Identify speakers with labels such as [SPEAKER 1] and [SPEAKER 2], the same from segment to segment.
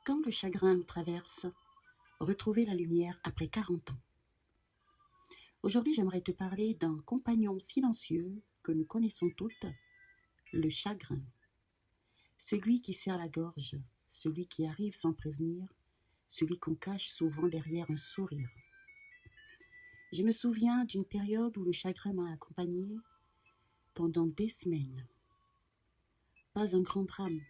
[SPEAKER 1] Quand le chagrin nous traverse, retrouver la lumière après 40 ans. Aujourd'hui, j'aimerais te parler d'un compagnon silencieux que nous connaissons toutes, le chagrin. Celui qui serre la gorge, celui qui arrive sans prévenir, celui qu'on cache souvent derrière un sourire. Je me souviens d'une période où le chagrin m'a accompagnée pendant des semaines. Pas un grand drame,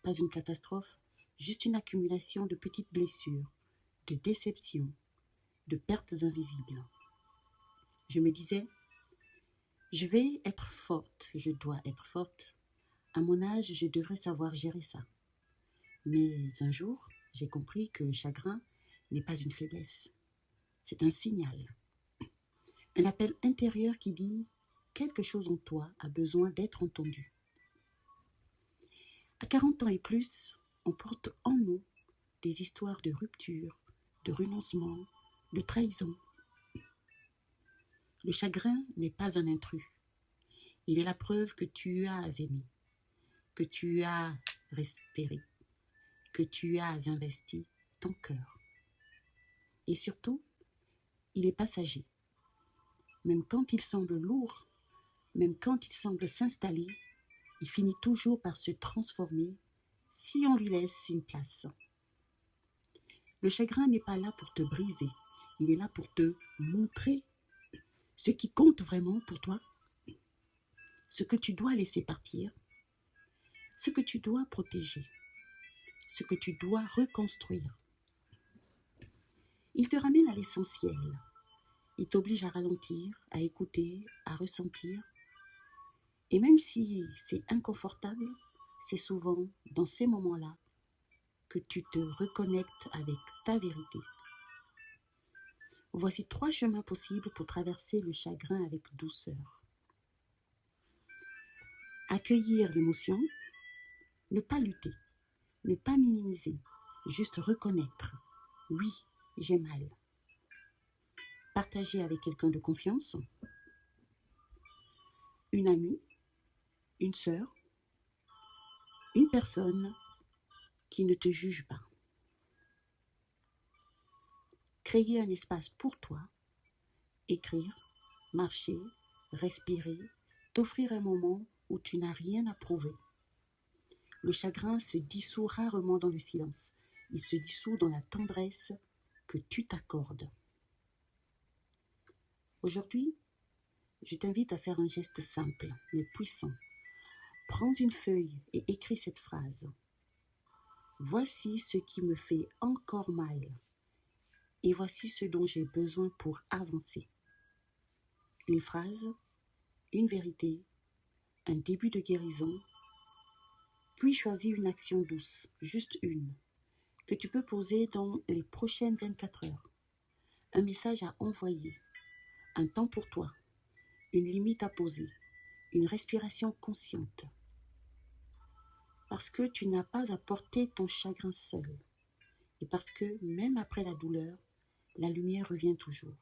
[SPEAKER 1] pas une catastrophe, juste une accumulation de petites blessures, de déceptions, de pertes invisibles. Je me disais, je vais être forte, je dois être forte. À mon âge, je devrais savoir gérer ça. Mais un jour, j'ai compris que le chagrin n'est pas une faiblesse. C'est un signal. Un appel intérieur qui dit quelque chose en toi a besoin d'être entendu. À 40 ans et plus, on porte en nous des histoires de rupture, de renoncement, de trahison. Le chagrin n'est pas un intrus. Il est la preuve que tu as aimé, que tu as respiré, que tu as investi ton cœur. Et surtout, il est passager. Même quand il semble lourd, même quand il semble s'installer, il finit toujours par se transformer si on lui laisse une place. Le chagrin n'est pas là pour te briser, il est là pour te montrer ce qui compte vraiment pour toi, ce que tu dois laisser partir, ce que tu dois protéger, ce que tu dois reconstruire. Il te ramène à l'essentiel. Il t'oblige à ralentir, à écouter, à ressentir. Et même si c'est inconfortable, c'est souvent dans ces moments-là que tu te reconnectes avec ta vérité. Voici 3 chemins possibles pour traverser le chagrin avec douceur. Accueillir l'émotion, ne pas lutter, ne pas minimiser, juste reconnaître. Oui, j'ai mal. Partager avec quelqu'un de confiance, une amie, une sœur, une personne qui ne te juge pas. Créer un espace pour toi, écrire, marcher, respirer, t'offrir un moment où tu n'as rien à prouver. Le chagrin se dissout rarement dans le silence. Il se dissout dans la tendresse que tu t'accordes. Aujourd'hui, je t'invite à faire un geste simple mais puissant. Prends une feuille et écris cette phrase. Voici ce qui me fait encore mal et voici ce dont j'ai besoin pour avancer. Une phrase, une vérité, un début de guérison, puis choisis une action douce, juste une, que tu peux poser dans les prochaines 24 heures. Un message à envoyer, un temps pour toi, une limite à poser, une respiration consciente. Parce que tu n'as pas à porter ton chagrin seul. Et parce que même après la douleur, la lumière revient toujours.